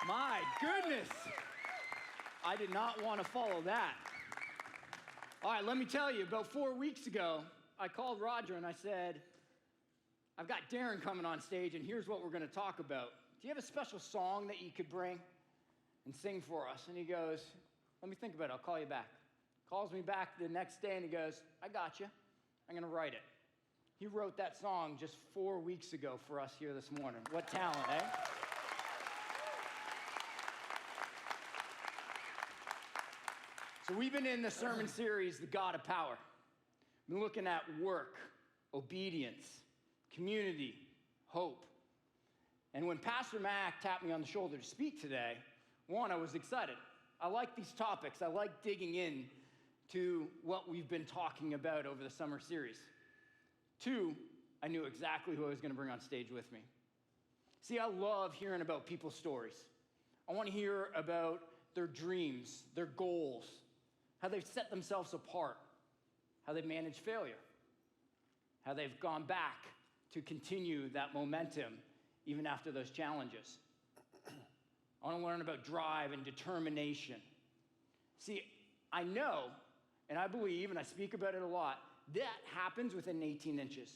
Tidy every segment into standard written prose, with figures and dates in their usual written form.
My goodness. I did not want to follow that. All right, let me tell you, about 4 weeks ago, I called Roger and I said, I've got Darren coming on stage and here's what we're going to talk about. Do you have a special song that you could bring and sing for us? And he goes, let me think about it, I'll call you back. Calls me back the next day and he goes, I got you. I'm going to write it. He wrote that song just 4 weeks ago for us here this morning. What talent, eh? So we've been in the sermon series, The God of Power. We've been looking at work, obedience, community, hope. And when Pastor Mac tapped me on the shoulder to speak today, one, I was excited. I like these topics. I like digging in to what we've been talking about over the summer series. Two, I knew exactly who I was going to bring on stage with me. See, I love hearing about people's stories. I want to hear about their dreams, their goals, how they've set themselves apart, how they've managed failure, how they've gone back to continue that momentum even after those challenges. I want to learn about drive and determination. See, I know, and I believe, and I speak about it a lot, that happens within 18 inches.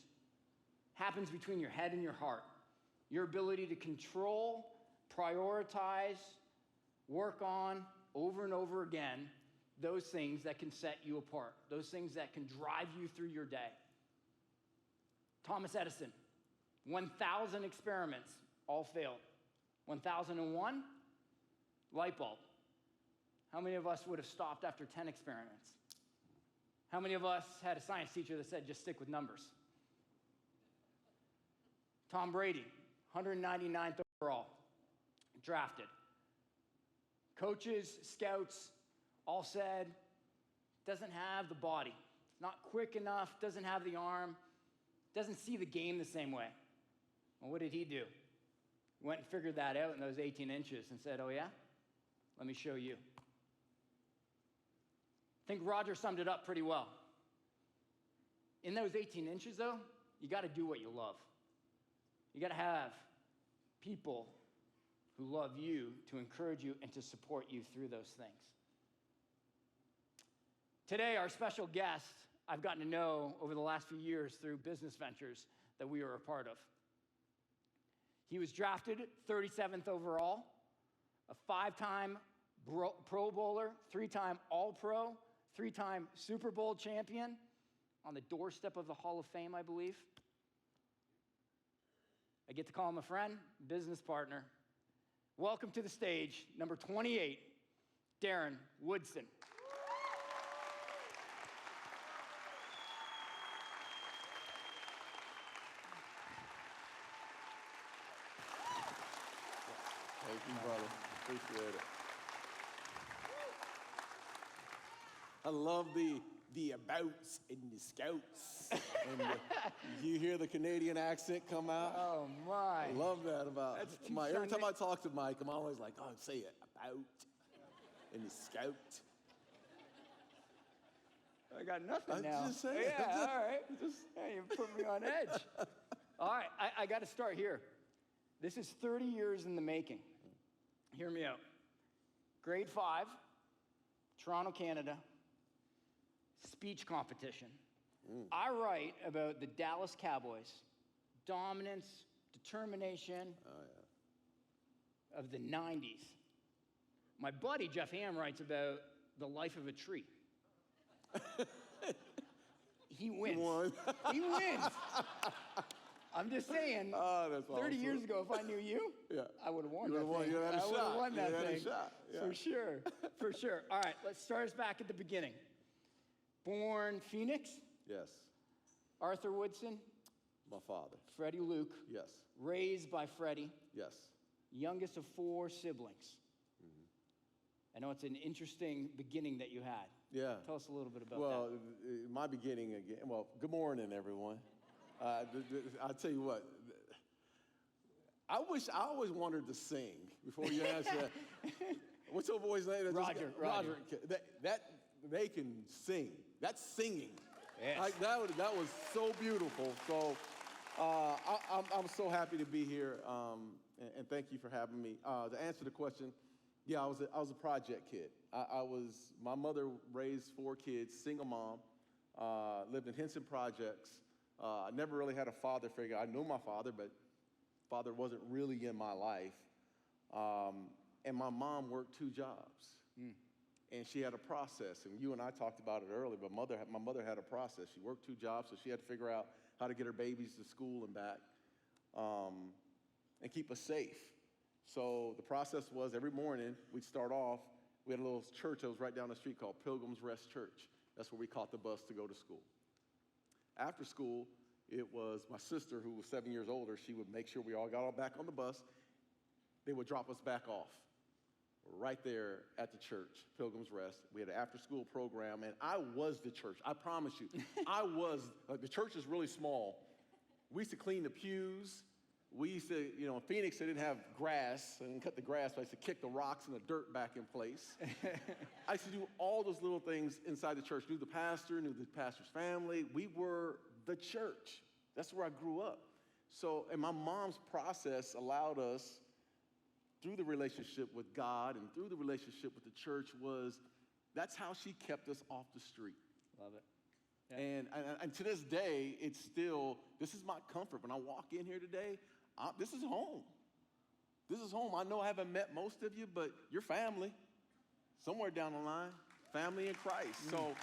Happens between your head and your heart. Your ability to control, prioritize, work on, over and over again, those things that can set you apart. Those things that can drive you through your day. Thomas Edison, 1,000 experiments, all failed. 1,001, light bulb. How many of us would have stopped after 10 experiments? How many of us had a science teacher that said, just stick with numbers? Tom Brady, 199th overall, drafted. Coaches, scouts, all said, doesn't have the body. It's not quick enough, doesn't have the arm, doesn't see the game the same way. Well, what did he do? He went and figured that out in those 18 inches and said, oh yeah? Let me show you. I think Roger summed it up pretty well. In those 18 inches, though, you got to do what you love. You got to have people who love you to encourage you and to support you through those things. Today, our special guest, I've gotten to know over the last few years through business ventures that we are a part of. He was drafted 37th overall, a 5-time Pro Bowler, 3-time All-Pro, 3-time Super Bowl champion, on the doorstep of the Hall of Fame, I believe. I get to call him a friend, business partner. Welcome to the stage, number 28, Darren Woodson. Thank you, brother. Appreciate it. I love the abouts and the scouts. And you hear the Canadian accent come out. Oh, my. I love that about Mike. Every time I talk to Mike, I'm always like, oh, say it, about and the scout. I got nothing now. I'm just saying. Yeah, all right. Hey, you put me on edge. All right, I got to start here. This is 30 years in the making. Hear me out. Grade 5, Toronto, Canada, speech competition. I write about the Dallas Cowboys, dominance, determination of the 90s. My buddy, Jeff Ham, writes about the life of a tree. He wins. He wins. I'm just saying, that's 30 awesome. years ago, if I knew you, I would have won that thing. You had a I shot. would have won that thing. Yeah. For sure. For sure. All right, let's start us back at the beginning. Born Phoenix? Yes. Arthur Woodson? My father. Freddie Luke? Yes. Raised by Freddie? Yes. Youngest of 4 siblings. I know it's an interesting beginning that you had. Yeah. Tell us a little bit about Well, that. my beginning again. Well, good morning, everyone. I'll tell you what. I always wanted to sing before you ask that. What's your boy's name? Roger. That they can sing. That's singing. Yes. Like that was so beautiful. So I'm so happy to be here, and thank you for having me. To answer the question, yeah, I was a project kid. My mother raised 4 kids, single mom, lived in Henson Projects. I never really had a father figure. I knew my father, but father wasn't really in my life. And my mom worked 2 jobs. And she had a process, and you and I talked about it earlier, but my mother had a process. She worked 2 jobs, so she had to figure out how to get her babies to school and back, and keep us safe. So the process was every morning we'd start off, we had a little church that was right down the street called Pilgrim's Rest Church. That's where we caught the bus to go to school. After school, it was my sister, who was 7 years older. She would make sure we all got back on the bus. They would drop us back off right there at the church, Pilgrim's Rest. We had an after-school program, and I was the church. I promise you. The church is really small. We used to clean the pews. We used to, in Phoenix, they didn't have grass. They didn't cut the grass, so I used to kick the rocks and the dirt back in place. I used to do all those little things inside the church. Knew the pastor, knew the pastor's family. We were the church. That's where I grew up. So, and my mom's process allowed us, through the relationship with God and through the relationship with the church, that's how she kept us off the street. Love it. Yeah. And to this day, this is my comfort. When I walk in here today, this is home. This is home. I know I haven't met most of you, but you're family. Somewhere down the line, family in Christ. So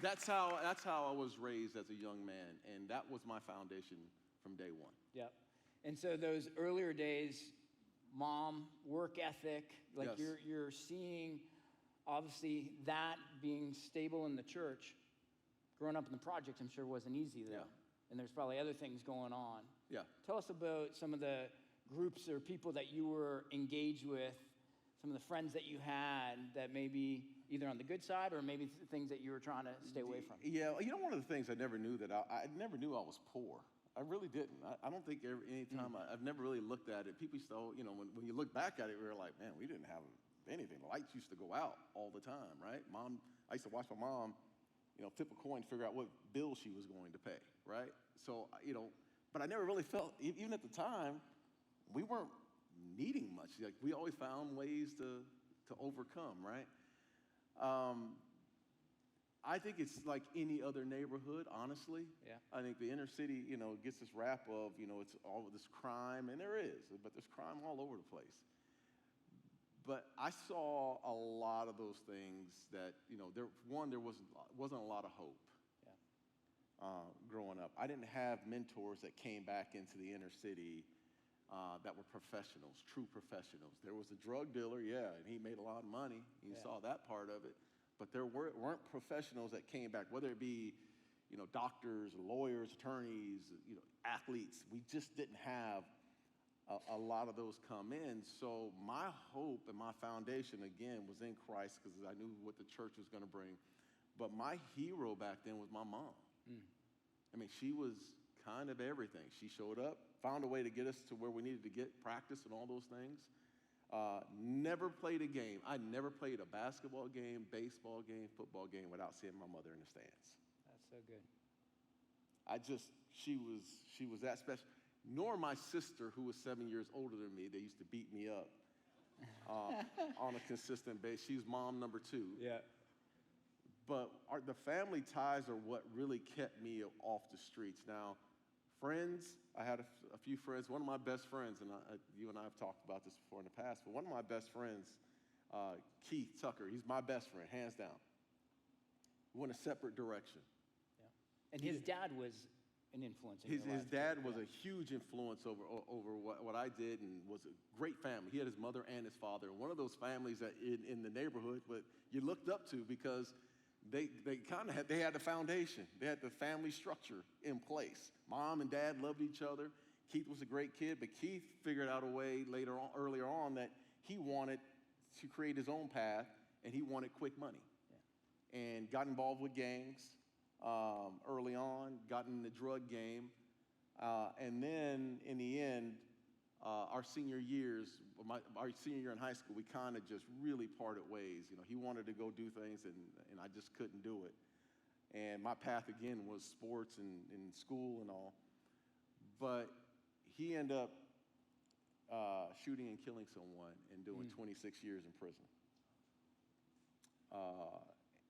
that's how I was raised as a young man, and that was my foundation from day one. Yep. And so those earlier days, mom, work ethic, like yes. you're seeing, obviously, that being stable in the church. Growing up in the projects, I'm sure, wasn't easy, though. Yeah. And there's probably other things going on. Yeah. Tell us about some of the groups or people that you were engaged with, some of the friends that you had that maybe either on the good side or maybe things that you were trying to stay away from. Yeah, one of the things I never knew I never knew I was poor. I really didn't. I don't think any time I've never really looked at it. People used to, when you look back at it, we were like, man, we didn't have anything. The lights used to go out all the time, right? I used to watch my mom, flip a coin to figure out what bill she was going to pay, right? So, but I never really felt, even at the time, we weren't needing much. Like, we always found ways to overcome, right? I think it's like any other neighborhood, honestly. Yeah. I think the inner city, gets this rap of, it's all of this crime, and there is, but there's crime all over the place. But I saw a lot of those things that, there wasn't a lot of hope. Yeah. Growing up. I didn't have mentors that came back into the inner city that were professionals, true professionals. There was a drug dealer, yeah, and he made a lot of money. You saw that part of it. But there weren't professionals that came back, whether it be, doctors, lawyers, attorneys, athletes. We just didn't have a lot of those come in. So my hope and my foundation, again, was in Christ because I knew what the church was going to bring. But my hero back then was my mom. I mean, she was kind of everything. She showed up, found a way to get us to where we needed to get, practice and all those things. Never played a game. I never played a basketball game, baseball game, football game without seeing my mother in the stands. That's so good. She was that special. Nor my sister, who was 7 years older than me, they used to beat me up on a consistent basis. She's mom number 2. Yeah. But the family ties are what really kept me off the streets. Now, friends, I had a few friends. One of my best friends, and you and I have talked about this before in the past, but one of my best friends, Keith Tucker, he's my best friend, hands down. We went a separate direction. Yeah. And his dad was an influence in your life. His dad was a huge influence over what I did, and was a great family. He had his mother and his father. And one of those families that in the neighborhood that you looked up to because they had the foundation. They had the family structure in place. Mom and dad loved each other. Keith was a great kid, but Keith figured out a way earlier on that he wanted to create his own path, and he wanted quick money. Yeah. And got involved with gangs early on, got in the drug game, and then in the end, our senior year in high school, we kind of just really parted ways. He wanted to go do things, and I just couldn't do it. And my path, again, was sports and school and all. But he ended up shooting and killing someone and doing 26 years in prison.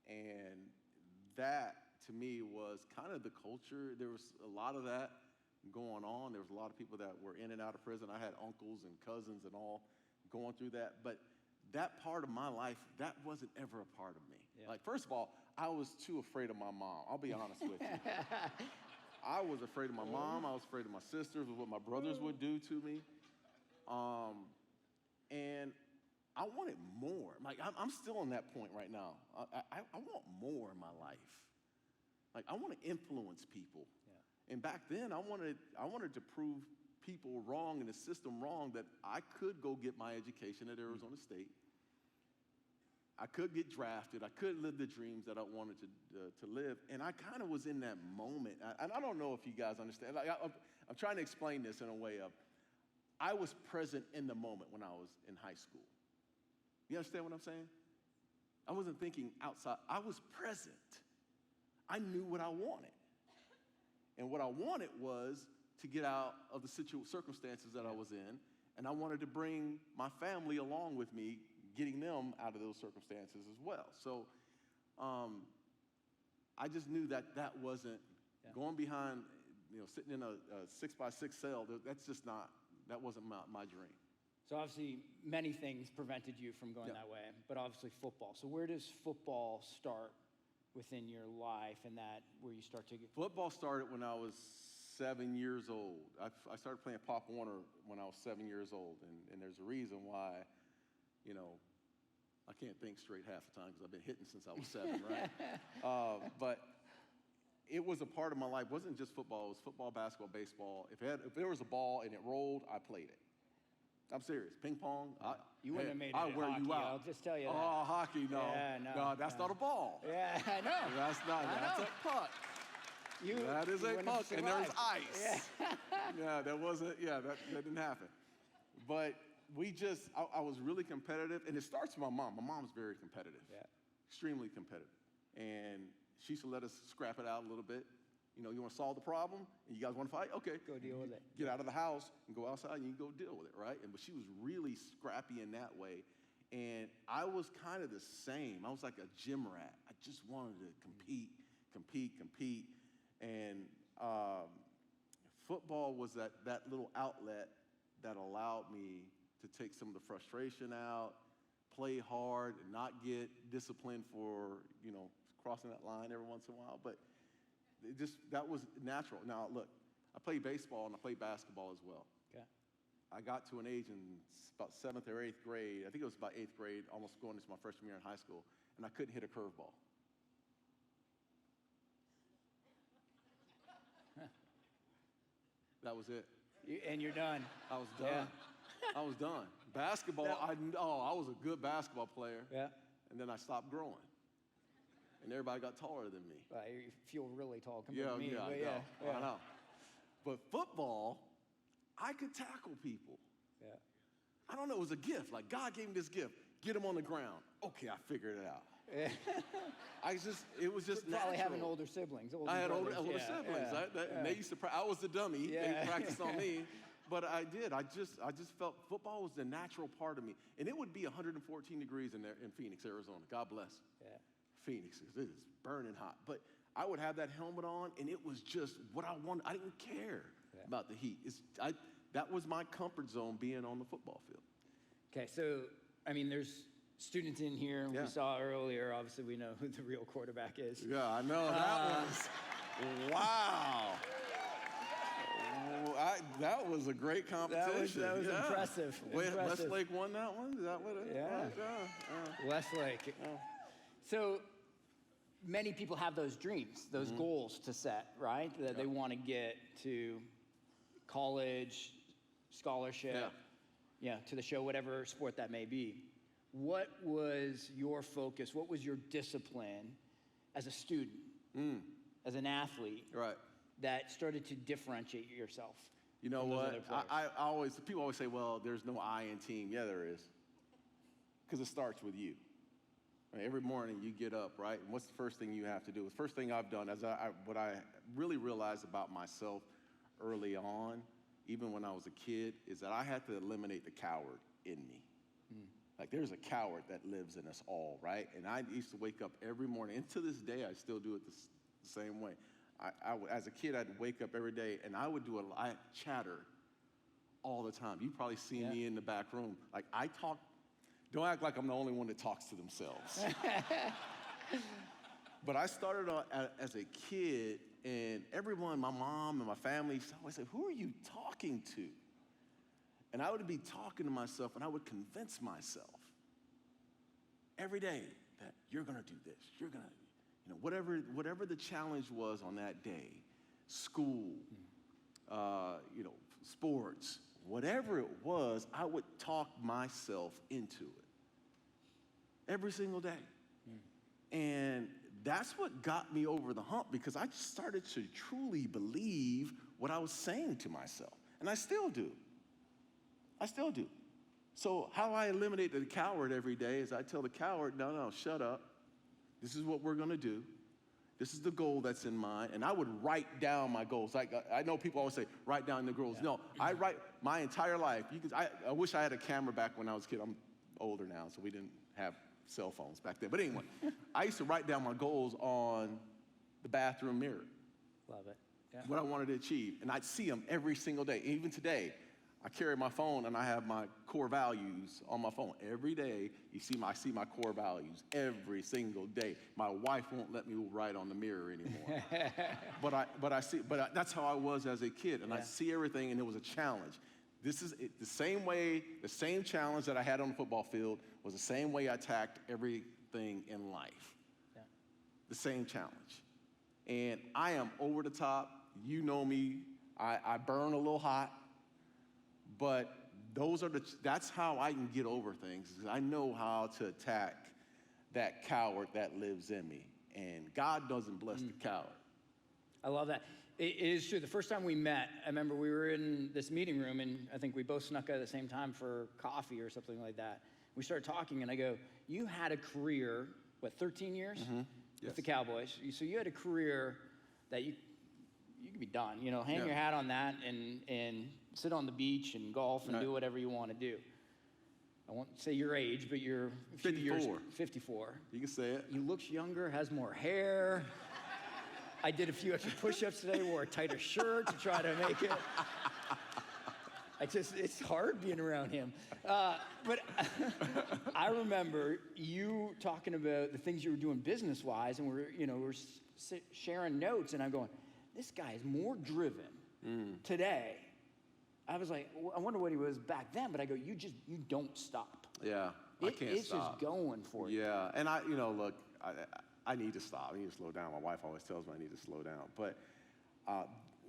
And that, to me, was kind of the culture. There was a lot of that going on. There was a lot of people that were in and out of prison. I had uncles and cousins and all going through that. But that part of my life, that wasn't ever a part of me. Yeah. Like, first of all, I was too afraid of my mom. I'll be honest with you. I was afraid of my mom. I was afraid of my sisters, of what my brothers would do to me. And I wanted more. Like, I'm still in that point right now. I want more in my life. Like, I want to influence people. Yeah. And back then, I wanted to prove people wrong and the system wrong, that I could go get my education at Arizona State. I could get drafted. I could live the dreams that I wanted to live. And I kind of was in that moment. And I don't know if you guys understand. Like, I'm trying to explain this in a way of, I was present in the moment when I was in high school. You understand what I'm saying? I wasn't thinking outside. I was present. I knew what I wanted. And what I wanted was to get out of the circumstances that I was in. And I wanted to bring my family along with me, getting them out of those circumstances as well. So I just knew that that wasn't going behind, sitting in a 6x6 cell. That wasn't my dream. So obviously, many things prevented you from going that way, but obviously football. So where does football start within your life, and that where you start to get? Football started when I was 7 years old. I started playing Pop Warner when I was 7 years old, and there's a reason why, I can't think straight half the time because I've been hitting since I was 7, right? But it was a part of my life. It wasn't just football. It was football, basketball, baseball. If there was a ball and it rolled, I played it. I'm serious. Ping pong. You wouldn't have made it I'll wear hockey, you out. I'll just tell you that. Oh, hockey, no. Yeah, no, that's not a ball. Yeah, I know. That's a puck. That is a puck, and there's ice. Yeah, that didn't happen. But I was really competitive, and it starts with my mom. My mom's very competitive, extremely competitive. And she used to let us scrap it out a little bit. You want to solve the problem, and you guys want to fight? Okay. Go deal with it. Get out of the house and go outside, and you go deal with it, right? But she was really scrappy in that way. And I was kind of the same. I was like a gym rat. I just wanted to compete. And football was that little outlet that allowed me to take some of the frustration out, play hard, and not get disciplined for, crossing that line every once in a while. But that was natural. Now, look, I played baseball and I played basketball as well. Okay. I got to an age in about 7th or 8th grade. I think it was about 8th grade, almost going into my freshman year in high school, and I couldn't hit a curveball. That was it. And you're done. I was done. Yeah. I was done. Basketball, I was a good basketball player. Yeah. And then I stopped growing. And everybody got taller than me. You feel really tall compared to me. I know. But football, I could tackle people. Yeah. I don't know, it was a gift. Like, God gave me this gift. Get them on the ground. Okay, I figured it out. Yeah. It was just natural. Probably having older siblings. I had older siblings. And they used to, I was the dummy. Yeah. They practiced on me. But I did. I just felt football was the natural part of me. And it would be 114 degrees in Phoenix, Arizona. God bless. Yeah. Phoenix, it is burning hot. But I would have that helmet on, and it was just what I wanted. I didn't care about the heat. That was my comfort zone, being on the football field. Okay, so, there's students in here. We saw earlier, obviously, we know who the real quarterback is. Yeah, I know. That was, wow. That was a great competition. That was impressive. Wait, Westlake won that one? Is that what it was? Yeah. Westlake. Yeah. So many people have those dreams, those goals to set, right? That they want to get to college, scholarship, to the show, whatever sport that may be. What was your focus? What was your discipline as a student, as an athlete, that started to differentiate yourself? You know what? People always say, well, there's no I in team. Yeah, there is. Because it starts with you. Every morning you get up, right? And what's the first thing you have to do? The first thing I've done, what I really realized about myself early on, even when I was a kid, is that I had to eliminate the coward in me. Like there's a coward that lives in us all, right? And I used to wake up every morning, and to this day I still do it the same way. As a kid, I'd wake up every day, and I would do I chatter all the time. You probably see me in the back room. Like I talk. Don't act like I'm the only one that talks to themselves. But I started as a kid, and everyone, my mom and my family, always say, "Who are you talking to?" And I would be talking to myself, and I would convince myself every day that you're going to do this. You're going to, whatever the challenge was on that day, school, sports, whatever it was, I would talk myself into it every single day. And that's what got me over the hump, because I just started to truly believe what I was saying to myself. And I still do. So how I eliminate the coward every day is I tell the coward, no, shut up. This is what we're going to do. This is the goal that's in mind. And I would write down my goals. Like I know people always say, write down the goals. No, I write my entire life. I wish I had a camera back when I was a kid. I'm older now, so we didn't have cell phones back then. But anyway, I used to write down my goals on the bathroom mirror. Love it. Yeah. What I wanted to achieve. And I'd see them every single day. Even today, I carry my phone and I have my core values on my phone. Every day, I see my core values every single day. My wife won't let me write on the mirror anymore. but that's how I was as a kid. And I see everything, and it was a challenge. This is the same challenge that I had on the football field was the same way I attacked everything in life. Yeah. The same challenge. And I am over the top. You know me. I burn a little hot. But that's how I can get over things. I know how to attack that coward that lives in me. And God doesn't bless the coward. I love that. It is true. The first time we met, I remember we were in this meeting room, and I think we both snuck out at the same time for coffee or something like that. We started talking, and I go, you had a career, 13 years with the Cowboys? So you had a career that you could be done. Hang your hat on that and sit on the beach and golf and do whatever you want to do. I won't say your age, but you're 54. You can say it. He looks younger, has more hair. I did a few extra push-ups today, wore a tighter shirt to try to make it. It's hard being around him. But I remember you talking about the things you were doing business-wise, and we're sharing notes, and I'm going, this guy is more driven today. I was like, I wonder what he was back then, but I go, you don't stop. Yeah, I can't stop. It's just going for you. Yeah, and look, I need to stop. I need to slow down. My wife always tells me I need to slow down. But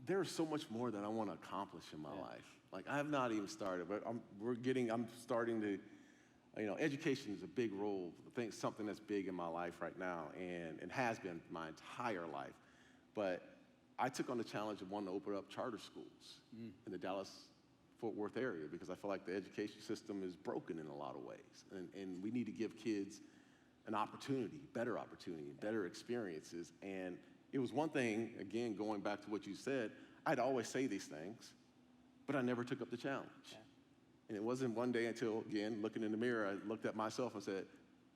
there's so much more that I want to accomplish in my life. Like, I have not even started, but I'm starting to, education is a big role. I think something that's big in my life right now, and has been my entire life. But I took on the challenge of wanting to open up charter schools in the Dallas-Fort Worth area, because I feel like the education system is broken in a lot of ways. And we need to give kids an opportunity, better experiences. And it was one thing, again, going back to what you said, I'd always say these things, but I never took up the challenge. Yeah. And it wasn't one day until, again, looking in the mirror, I looked at myself and said,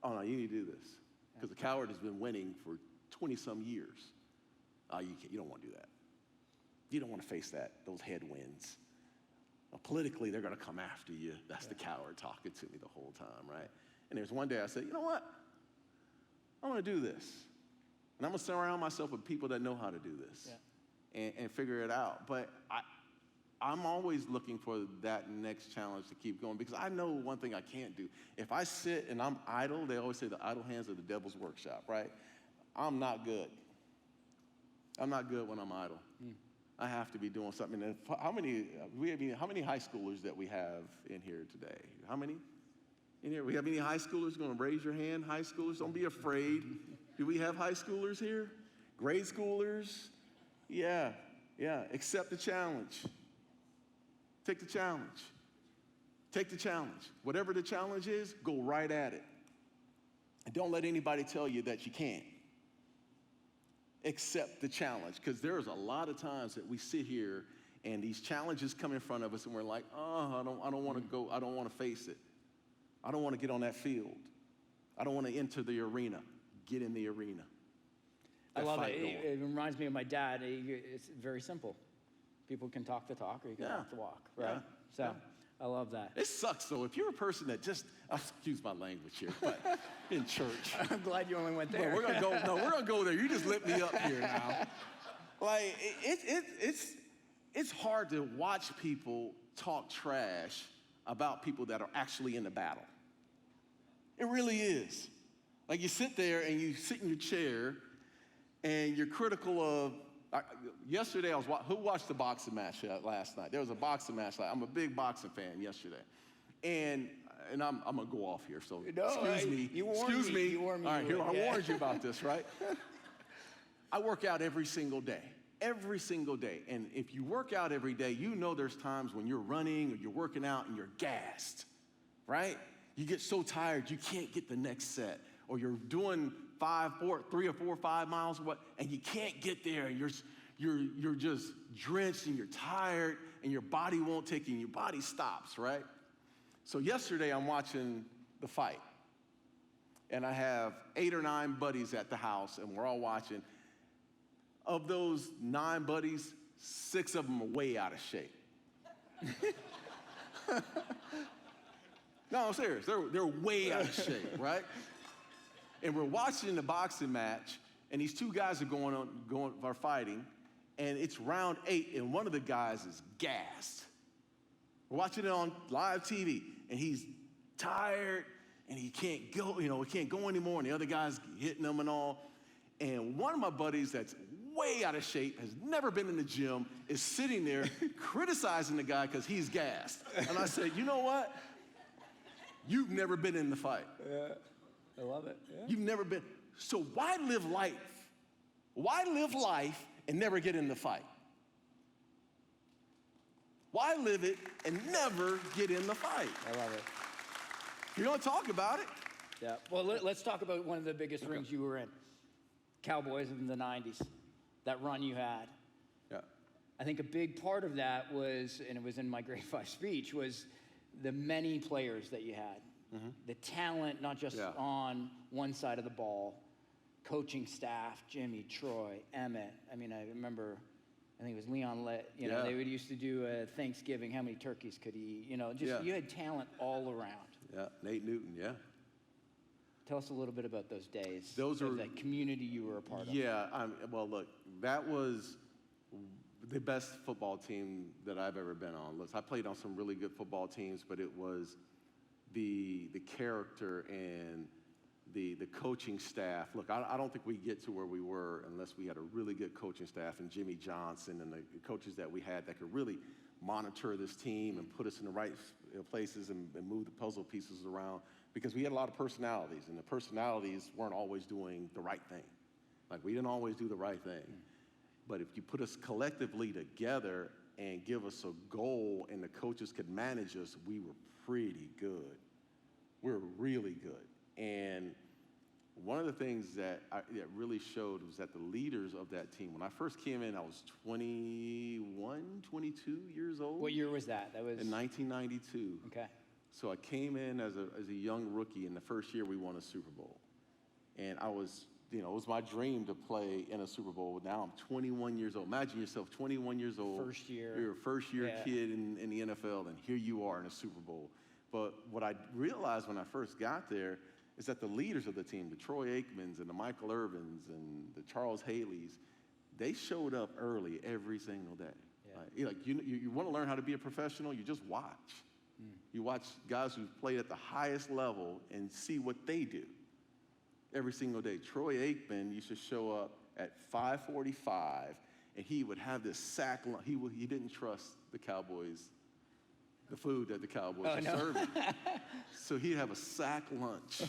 oh, no, you need to do this. Because the coward has been winning for 20-some years. You don't want to do that. You don't want to face those headwinds. Politically, they're going to come after you. That's the coward talking to me the whole time, right? And there's one day I said, you know what? I'm going to do this. And I'm going to surround myself with people that know how to do this and figure it out. But I'm always looking for that next challenge to keep going, because I know one thing I can't do. If I sit and I'm idle, they always say the idle hands are the devil's workshop, right? I'm not good. I'm not good when I'm idle. I have to be doing something. And how many high schoolers that we have in here today? How many? In here, we have any high schoolers? Going to raise your hand, high schoolers? Don't be afraid. Do we have high schoolers here? Grade schoolers? Yeah. Accept the challenge. Take the challenge. Take the challenge. Whatever the challenge is, go right at it. And don't let anybody tell you that you can't. Accept the challenge, because there's a lot of times that we sit here and these challenges come in front of us and we're like, oh, I don't want to go, I don't want to face it. I don't want to get on that field. I don't want to enter the arena. Get in the arena. I love it. It reminds me of my dad. It's very simple. People can talk the talk or you can walk the walk, right? So I love that. It sucks, though. If you're a person that just, excuse my language here, but in church. I'm glad you only went there. But we're going to go, no, we're going to go there. You just lit me up here now. Like, it's hard to watch people talk trash about people that are actually in the battle. It really is. Like, you sit there and you sit in your chair and you're critical of, yesterday who watched the boxing match last night? There was a boxing match. I'm a big boxing fan yesterday. And I'm going to go off here, so excuse me. You warned me. You warned me. All right, I warned you about this, right? I work out every single day. Every single day. And if you work out every day, you know there's times when you're running or you're working out and you're gassed, right? You get so tired you can't get the next set. Or you're doing 3 or 4 or 5 miles or what, and you can't get there, and you're just drenched and you're tired and your body won't take you and your body stops, right? So yesterday I'm watching the fight. And I have 8 or 9 buddies at the house and we're all watching. Of those 9 buddies, 6 of them are way out of shape. No, I'm serious. They're way out of shape, right? And we're watching the boxing match, and these 2 guys are fighting, and it's round 8, and one of the guys is gassed. We're watching it on live TV, and he's tired, and he can't go, he can't go anymore, and the other guy's hitting him and all. And one of my buddies that's way out of shape, has never been in the gym, is sitting there criticizing the guy because he's gassed. And I said, you know what? You've never been in the fight. Yeah, I love it. Yeah. You've never been. So why live life? Why live life and never get in the fight? Why live it and never get in the fight? I love it. You're going to talk about it? Yeah. Well, let's talk about one of the biggest rings you were in. Cowboys in the 90s. That run you had. Yeah. I think a big part of that was, and it was in my grade 5 speech, was the many players that you had. Mm-hmm. The talent, not just on one side of the ball. Coaching staff, Jimmy, Troy, Emmett. I mean, I remember, I think it was Leon they would used to do a Thanksgiving, how many turkeys could he eat? You had talent all around. Yeah, Nate Newton, yeah. Tell us a little bit about those days. Those are that community you were a part of. Yeah, well, look, that was the best football team that I've ever been on. Look, I played on some really good football teams, but it was the character and the coaching staff. Look, I don't think we get to where we were unless we had a really good coaching staff and Jimmy Johnson and the coaches that we had that could really monitor this team and put us in the right places and move the puzzle pieces around, because we had a lot of personalities, and the personalities weren't always doing the right thing. Like, we didn't always do the right thing. But if you put us collectively together and give us a goal and the coaches could manage us, we were pretty good. We were really good. And one of the things that really showed was that the leaders of that team, when I first came in, I was 21, 22 years old. What year was that? That was in 1992. Okay. So I came in as a young rookie, and the first year we won a Super Bowl. And I was, it was my dream to play in a Super Bowl. Now I'm 21 years old. Imagine yourself 21 years old. First year. You're a first-year kid in the NFL, and here you are in a Super Bowl. But what I realized when I first got there is that the leaders of the team, the Troy Aikmans and the Michael Irvins and the Charles Haleys, they showed up early every single day. Yeah. You want to learn how to be a professional, you just watch. You watch guys who played at the highest level and see what they do every single day. Troy Aikman used to show up at 5:45, and he would have this sack lunch. He didn't trust the Cowboys, the food that the Cowboys were serving. So he'd have a sack lunch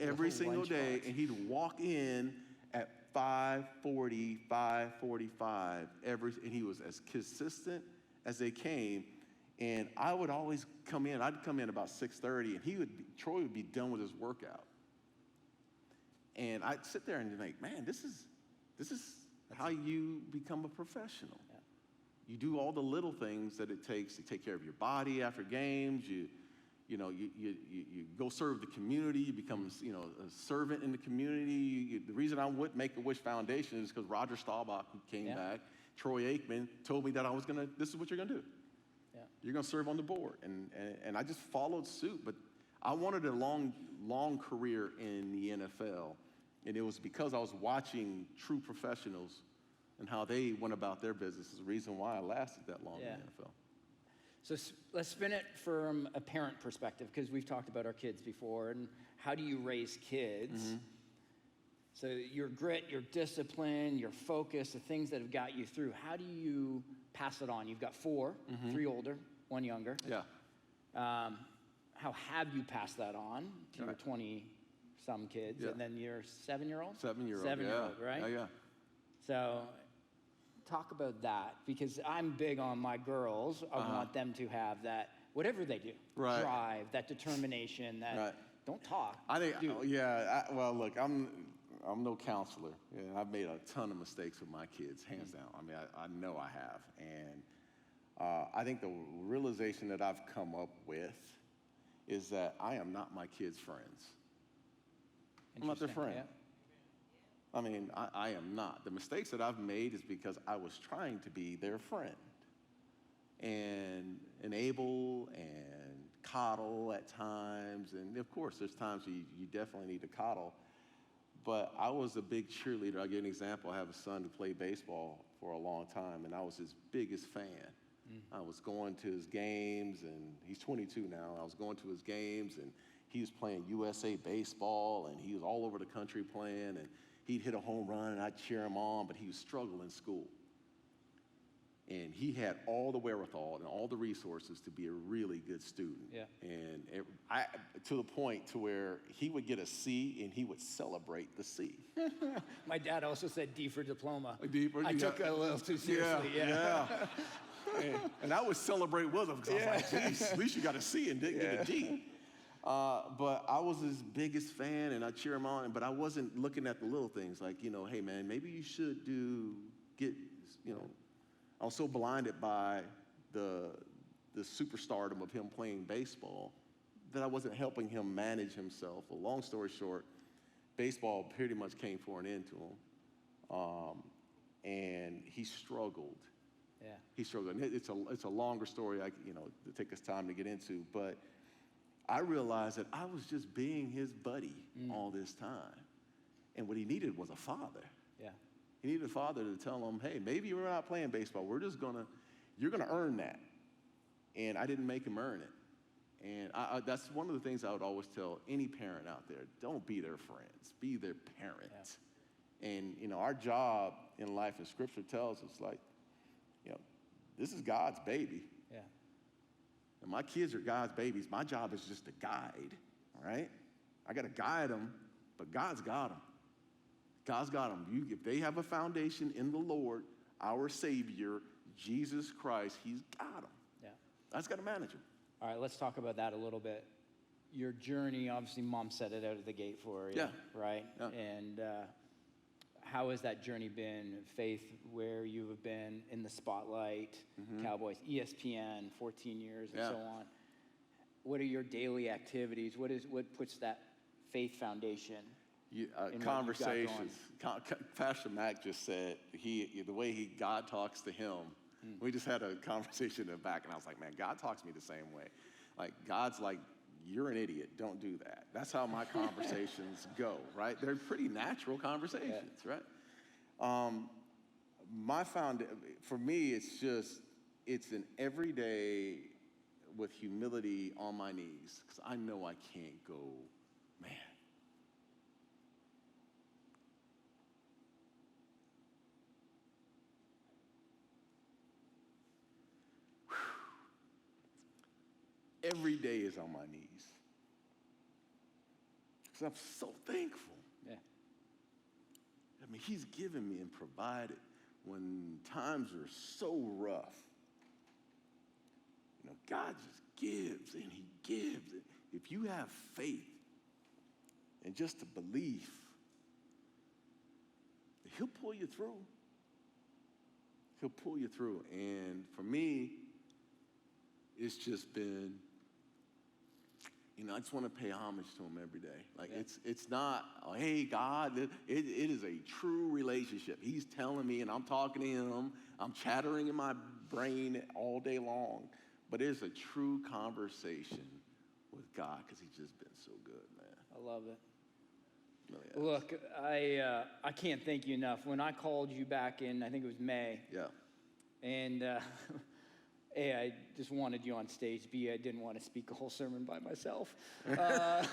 every single day, and he'd walk in at 5:40, 5:45, and he was as consistent as they came. And I would always come in. I'd come in about 6:30, and Troy would be done with his workout. And I'd sit there and think, man, this is how you become a professional. Yeah. You do all the little things that it takes to take care of your body after games. You go serve the community. You become, a servant in the community. The reason I would make a Wish Foundation is because Roger Staubach, who came back, Troy Aikman, told me that this is what you're gonna do. Yeah. You're gonna serve on the board, and I just followed suit. But I wanted a long career in the NFL, and it was because I was watching true professionals and how they went about their business is the reason why I lasted that long in the NFL. So let's spin it from a parent perspective, because we've talked about our kids before, and how do you raise kids? Mm-hmm. So your grit, your discipline, your focus, the things that have got you through, how do you pass it on? You've got 4, 3 older, 1 younger. Yeah. How have you passed that on to your 20-some kids, and then your 7-year-old? 7-year-old, 7-year-old, right? Yeah. So talk about that, because I'm big on my girls. I want them to have that, whatever they do, drive, that determination, that don't talk. I think, well, look, I'm no counselor, and I've made a ton of mistakes with my kids, hands down. I mean, I know I have, and I think the realization that I've come up with is that I am not my kids' friends. I'm not their friend. Yeah. I mean, I am not. The mistakes that I've made is because I was trying to be their friend and enable and coddle at times. And of course, there's times you definitely need to coddle. But I was a big cheerleader. I'll give you an example. I have a son who played baseball for a long time, and I was his biggest fan. I was going to his games, and he's 22 now. I was going to his games, and he was playing USA baseball, and he was all over the country playing, and he'd hit a home run, and I'd cheer him on, but he was struggling in school. And he had all the wherewithal and all the resources to be a really good student. Yeah. And to the point to where he would get a C, and he would celebrate the C. My dad also said D for diploma. I took it a little too seriously. Yeah. And I would celebrate with him, because I was like, geez, at least you got a C and didn't get a D. But I was his biggest fan, and I cheer him on, but I wasn't looking at the little things like, hey, man, maybe you should I was so blinded by the superstardom of him playing baseball that I wasn't helping him manage himself. Well, long story short, baseball pretty much came for an end to him, and he struggled. Yeah. He struggled. And it's a longer story, to take us time to get into, but I realized that I was just being his buddy all this time. And what he needed was a father. Yeah. He needed a father to tell him, hey, maybe we're not playing baseball. You're gonna earn that. And I didn't make him earn it. And that's one of the things I would always tell any parent out there. Don't be their friends, be their parent. Yeah. And our job in life, and Scripture tells us, this is God's baby. Yeah. And my kids are God's babies. My job is just to guide, all right? I got to guide them, but God's got them. God's got them. If they have a foundation in the Lord, our Savior, Jesus Christ, He's got them. Yeah. I just got to manage them. All right, let's talk about that a little bit. Your journey, obviously, Mom set it out of the gate for you, right? Yeah. And how has that journey been? Faith, where you have been in the spotlight, Cowboys, ESPN, 14 years, and so on. What are your daily activities? What puts that faith foundation? Conversations. Pastor Mac just said the way God talks to him. We just had a conversation in the back, and I was like, man, God talks to me the same way. Like, God's like, you're an idiot. Don't do that. That's how my conversations go, right? They're pretty natural conversations, right? For me, it's an everyday with humility on my knees, because I know I can't go, man. Every day is on my knees. Because I'm so thankful. Yeah. I mean, He's given me and provided when times are so rough. God just gives and He gives. If you have faith and just a belief he'll pull you through. He'll pull you through. And for me, it's just been, I just want to pay homage to him every day. Like, it's not, oh, hey, God, it is a true relationship. He's telling me, and I'm talking to him. I'm chattering in my brain all day long. But it's a true conversation with God because he's just been so good, man. I love it. Really has. Look, I can't thank you enough. When I called you back in, I think it was May. Yeah. And A, I just wanted you on stage. B, I didn't want to speak a whole sermon by myself. I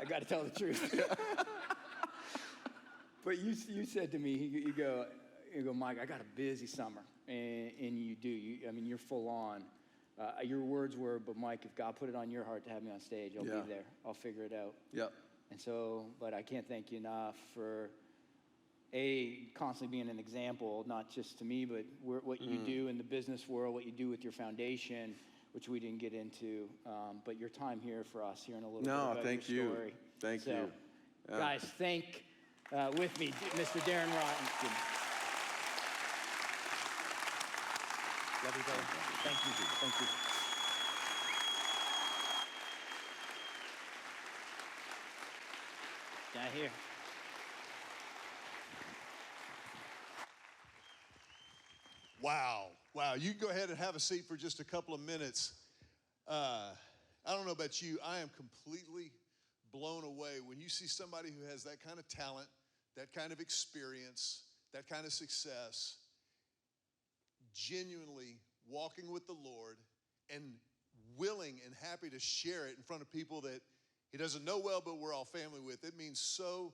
got to tell the truth. But you said to me, you go, Mike, I got a busy summer. And you do. You're full on. Your words were, but Mike, if God put it on your heart to have me on stage, I'll be there. I'll figure it out. Yep. And so, but I can't thank you enough for, A, constantly being an example, not just to me, but what you do in the business world, what you do with your foundation, which we didn't get into, but your time here for us, hearing a little bit about your story. Thank you. Yeah. Guys, thank with me Mr. Darren Rotten. Love you, brother. Thank you. Thank you. Down here. Wow. You can go ahead and have a seat for just a couple of minutes. I don't know about you. I am completely blown away when you see somebody who has that kind of talent, that kind of experience, that kind of success, genuinely walking with the Lord and willing and happy to share it in front of people that he doesn't know well, but we're all family with. It means so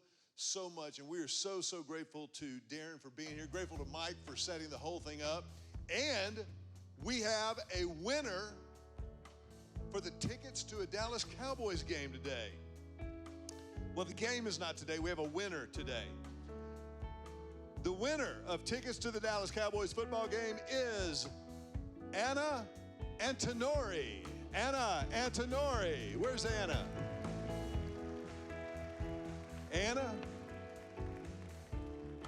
much, and we are so grateful to Darren for being here, grateful to Mike for setting the whole thing up, and we have a winner for the tickets to a Dallas Cowboys game today. Well, the game is not today. We have a winner today. The winner of tickets to the Dallas Cowboys football game is Anna Antonori. Anna Antonori. Where's Anna?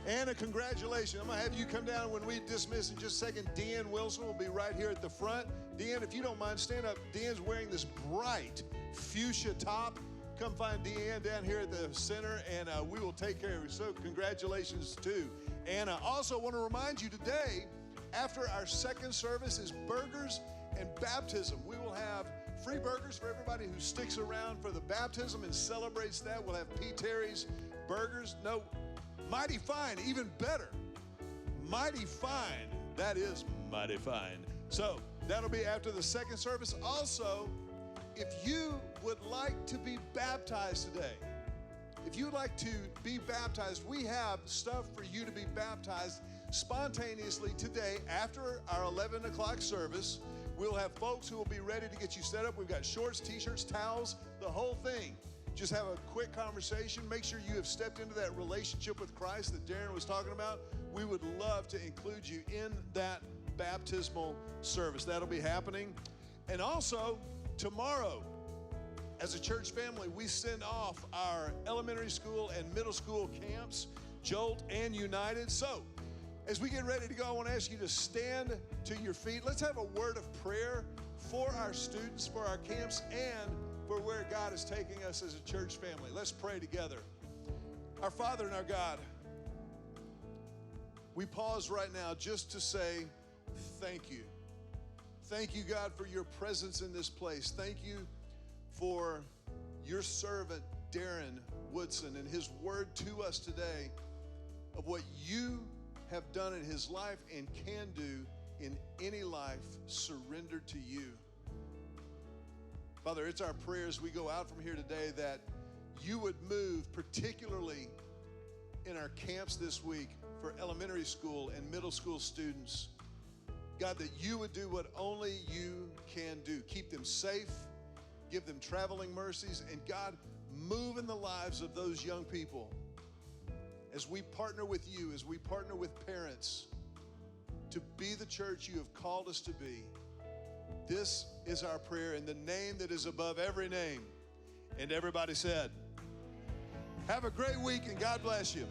Anna, congratulations. I'm going to have you come down when we dismiss in just a second. Deanne Wilson will be right here at the front. Deanne, if you don't mind, stand up. Deanne's wearing this bright fuchsia top. Come find Deanne down here at the center, and we will take care of you. So congratulations to Anna. Also want to remind you today, after our second service is burgers and baptism. We will have free burgers for everybody who sticks around for the baptism and celebrates that. We'll have P. Terry's burgers. No, Mighty Fine, even better. Mighty Fine. That is mighty fine. So that'll be after the second service. Also, if you would like to be baptized today, if you'd like to be baptized, we have stuff for you to be baptized spontaneously today after our 11 o'clock service. We'll have folks who will be ready to get you set up. We've got shorts, t-shirts, towels, the whole thing. Just have a quick conversation. Make sure you have stepped into that relationship with Christ that Darren was talking about. We would love to include you in that baptismal service. That'll be happening. And also, tomorrow, as a church family, we send off our elementary school and middle school camps, Jolt and United. So, as we get ready to go, I want to ask you to stand to your feet. Let's have a word of prayer for our students, for our camps, and for where God is taking us as a church family. Let's pray together. Our Father and our God, we pause right now just to say thank you. Thank you, God, for your presence in this place. Thank you for your servant, Darren Woodson, and his word to us today of what you have done in his life and can do in any life surrendered to you. Father, it's our prayer as we go out from here today that you would move, particularly in our camps this week for elementary school and middle school students. God, that you would do what only you can do. Keep them safe, give them traveling mercies, and God, move in the lives of those young people as we partner with you, as we partner with parents to be the church you have called us to be. This is our prayer in the name that is above every name. And everybody said, Have a great week, and God bless you.